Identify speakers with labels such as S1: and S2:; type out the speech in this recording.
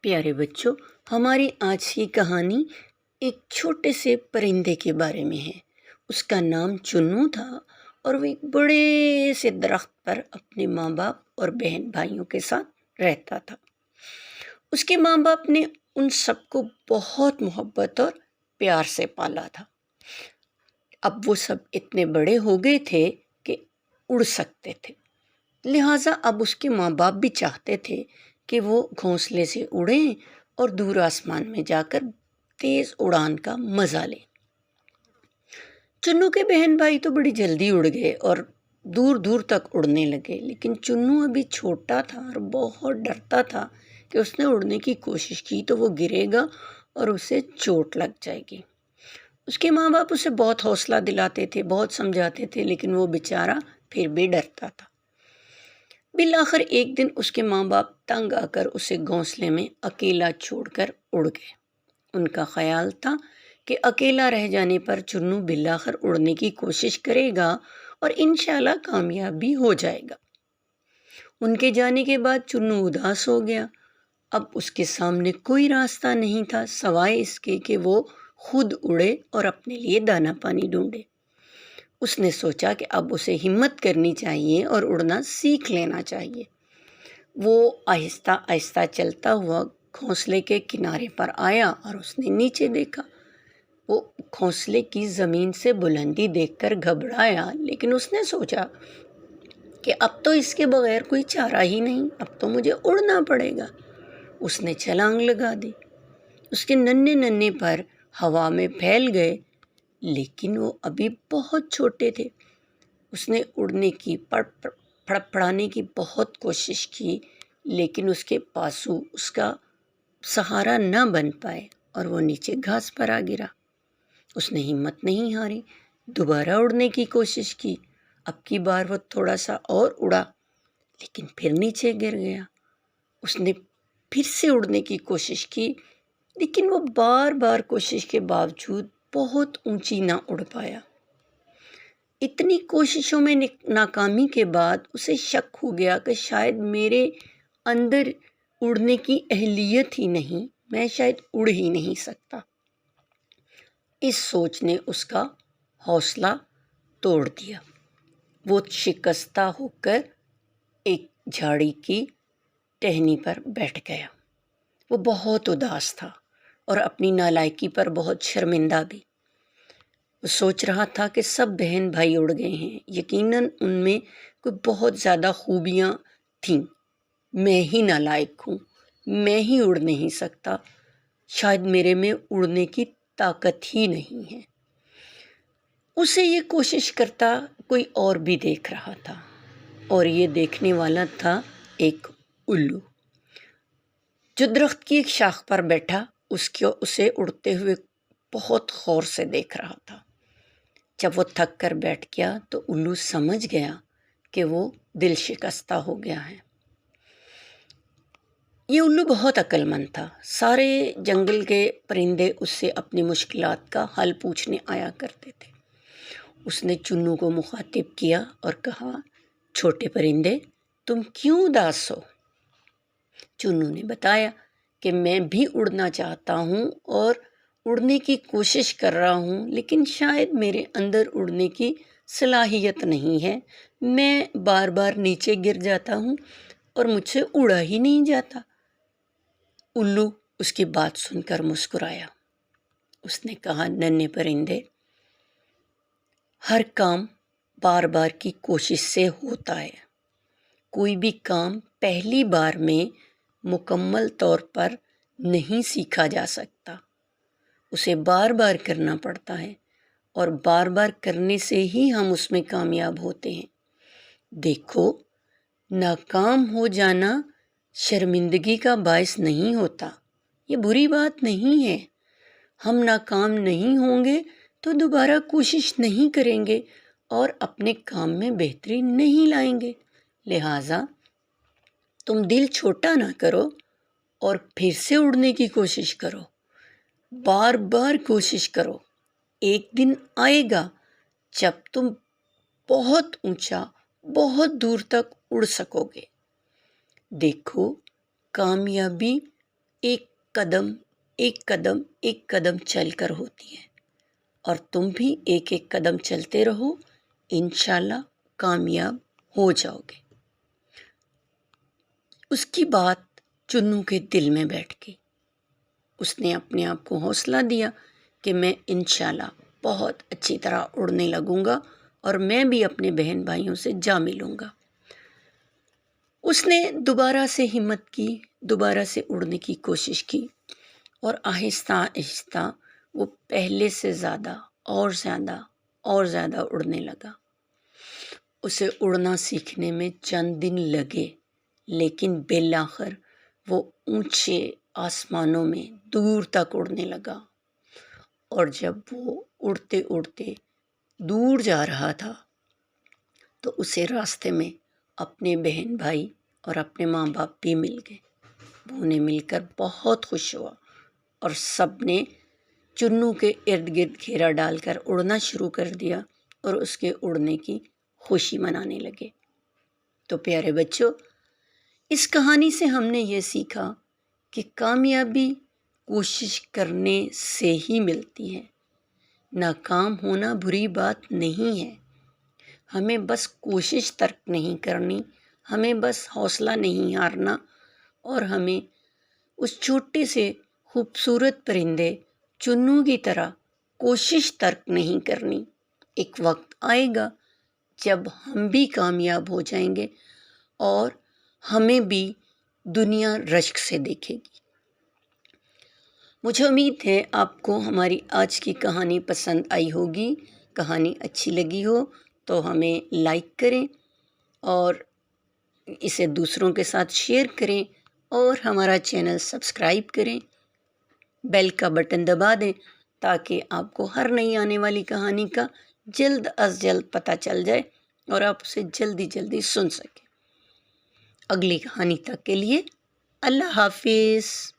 S1: پیارے بچوں، ہماری آج کی کہانی ایک چھوٹے سے پرندے کے بارے میں ہے۔ اس کا نام چنو تھا اور وہ ایک بڑے سے درخت پر اپنے ماں باپ اور بہن بھائیوں کے ساتھ رہتا تھا۔ اس کے ماں باپ نے ان سب کو بہت محبت اور پیار سے پالا تھا۔ اب وہ سب اتنے بڑے ہو گئے تھے کہ اڑ سکتے تھے، لہٰذا اب اس کے ماں باپ بھی چاہتے تھے کہ وہ گھونسلے سے اڑیں اور دور آسمان میں جا کر تیز اڑان کا مزہ لیں۔ چنو کے بہن بھائی تو بڑی جلدی اڑ گئے اور دور دور تک اڑنے لگے، لیکن چنو ابھی چھوٹا تھا اور بہت ڈرتا تھا کہ اس نے اڑنے کی کوشش کی تو وہ گرے گا اور اسے چوٹ لگ جائے گی۔ اس کے ماں باپ اسے بہت حوصلہ دلاتے تھے، بہت سمجھاتے تھے، لیکن وہ بیچارہ پھر بھی ڈرتا تھا۔ بالآخر ایک دن اس کے ماں باپ تنگ آ کر اسے گھونسلے میں اکیلا چھوڑ کر اڑ گئے۔ ان کا خیال تھا کہ اکیلا رہ جانے پر چنو بالآخر اڑنے کی کوشش کرے گا اور انشاءاللہ کامیاب بھی ہو جائے گا۔ ان کے جانے کے بعد چنو اداس ہو گیا۔ اب اس کے سامنے کوئی راستہ نہیں تھا سوائے اس کے کہ وہ خود اڑے اور اپنے لیے دانا پانی ڈھونڈے۔ اس نے سوچا کہ اب اسے ہمت کرنی چاہیے اور اڑنا سیکھ لینا چاہیے۔ وہ آہستہ آہستہ چلتا ہوا گھونسلے کے کنارے پر آیا اور اس نے نیچے دیکھا۔ وہ گھونسلے کی زمین سے بلندی دیکھ کر گھبرایا، لیکن اس نے سوچا کہ اب تو اس کے بغیر کوئی چارہ ہی نہیں، اب تو مجھے اڑنا پڑے گا۔ اس نے چھلانگ لگا دی۔ اس کے ننھے ننھے پر ہوا میں پھیل گئے، لیکن وہ ابھی بہت چھوٹے تھے۔ اس نے اڑنے کی پھڑپڑانے کی بہت کوشش کی، لیکن اس کے پاسو اس کا سہارا نہ بن پائے اور وہ نیچے گھاس پر آ گرا۔ اس نے ہمت نہیں ہاری، دوبارہ اڑنے کی کوشش کی۔ اب کی بار وہ تھوڑا سا اور اڑا، لیکن پھر نیچے گر گیا۔ اس نے پھر سے اڑنے کی کوشش کی، لیکن وہ بار بار کوشش کے باوجود بہت اونچی نہ اڑ پایا۔ اتنی کوششوں میں ناکامی کے بعد اسے شک ہو گیا کہ شاید میرے اندر اڑنے کی اہلیت ہی نہیں، میں شاید اڑ ہی نہیں سکتا۔ اس سوچ نے اس کا حوصلہ توڑ دیا۔ وہ شکستہ ہو کر ایک جھاڑی کی ٹہنی پر بیٹھ گیا۔ وہ بہت اداس تھا اور اپنی نالائکی پر بہت شرمندہ بھی۔ وہ سوچ رہا تھا کہ سب بہن بھائی اڑ گئے ہیں، یقیناً ان میں کوئی بہت زیادہ خوبیاں تھیں، میں ہی نالائق ہوں، میں ہی اڑ نہیں سکتا، شاید میرے میں اڑنے کی طاقت ہی نہیں ہے۔ اسے یہ کوشش کرتا کوئی اور بھی دیکھ رہا تھا، اور یہ دیکھنے والا تھا ایک الو، جو درخت کی ایک شاخ پر بیٹھا اسے اڑتے ہوئے بہت غور سے دیکھ رہا تھا۔ جب وہ تھک کر بیٹھ گیا تو الو سمجھ گیا کہ وہ دل شکستہ ہو گیا ہے۔ یہ الو بہت عقل مند تھا۔ سارے جنگل کے پرندے اس سے اپنی مشکلات کا حل پوچھنے آیا کرتے تھے۔ اس نے چنو کو مخاطب کیا اور کہا، چھوٹے پرندے، تم کیوں اداس ہو؟ چنو نے بتایا کہ میں بھی اڑنا چاہتا ہوں اور اڑنے کی کوشش کر رہا ہوں، لیکن شاید میرے اندر اڑنے کی صلاحیت نہیں ہے، میں بار بار نیچے گر جاتا ہوں اور مجھ سے اڑا ہی نہیں جاتا۔ الو اس کی بات سن کر مسکرایا۔ اس نے کہا، ننھے پرندے، ہر کام بار بار کی کوشش سے ہوتا ہے۔ کوئی بھی کام پہلی بار میں مکمل طور پر نہیں سیکھا جا سکتا، اسے بار بار کرنا پڑتا ہے، اور بار بار کرنے سے ہی ہم اس میں کامیاب ہوتے ہیں۔ دیکھو، ناکام ہو جانا شرمندگی کا باعث نہیں ہوتا، یہ بری بات نہیں ہے۔ ہم ناکام نہیں ہوں گے تو دوبارہ کوشش نہیں کریں گے اور اپنے کام میں بہتری نہیں لائیں گے، لہٰذا تم دل چھوٹا نہ کرو اور پھر سے اڑنے کی کوشش کرو، بار بار کوشش کرو۔ ایک دن آئے گا جب تم بہت اونچا، بہت دور تک اڑ سکو گے۔ دیکھو، کامیابی ایک قدم چل کر ہوتی ہے، اور تم بھی ایک ایک قدم چلتے رہو، انشاءاللہ کامیاب ہو جاؤ گے۔ اس کی بات چنو کے دل میں بیٹھ گئی۔ اس نے اپنے آپ کو حوصلہ دیا کہ میں انشاءاللہ بہت اچھی طرح اڑنے لگوں گا اور میں بھی اپنے بہن بھائیوں سے جا ملوں گا۔ اس نے دوبارہ سے ہمت کی، دوبارہ سے اڑنے کی کوشش کی، اور آہستہ آہستہ وہ پہلے سے زیادہ اور زیادہ اڑنے لگا۔ اسے اڑنا سیکھنے میں چند دن لگے، لیکن بالآخر وہ اونچے آسمانوں میں دور تک اڑنے لگا، اور جب وہ اڑتے اڑتے دور جا رہا تھا تو اسے راستے میں اپنے بہن بھائی اور اپنے ماں باپ بھی مل گئے۔ وہ انہیں مل کر بہت خوش ہوا، اور سب نے چنو کے ارد گرد گھیرا ڈال کر اڑنا شروع کر دیا اور اس کے اڑنے کی خوشی منانے لگے۔ تو پیارے بچوں، اس کہانی سے ہم نے یہ سیکھا کہ کامیابی کوشش کرنے سے ہی ملتی ہے۔ ناکام ہونا بری بات نہیں ہے، ہمیں بس کوشش ترک نہیں کرنی، ہمیں بس حوصلہ نہیں ہارنا، اور ہمیں اس چھوٹے سے خوبصورت پرندے چنو کی طرح کوشش ترک نہیں کرنی۔ ایک وقت آئے گا جب ہم بھی کامیاب ہو جائیں گے اور ہمیں بھی دنیا رشک سے دیکھے گی۔ مجھے امید ہے آپ کو ہماری آج کی کہانی پسند آئی ہوگی۔ کہانی اچھی لگی ہو تو ہمیں لائک کریں اور اسے دوسروں کے ساتھ شیئر کریں، اور ہمارا چینل سبسکرائب کریں، بیل کا بٹن دبا دیں تاکہ آپ کو ہر نئی آنے والی کہانی کا جلد از جلد پتہ چل جائے اور آپ اسے جلدی سن سکیں۔ اگلی کہانی تک کے لیے اللہ حافظ۔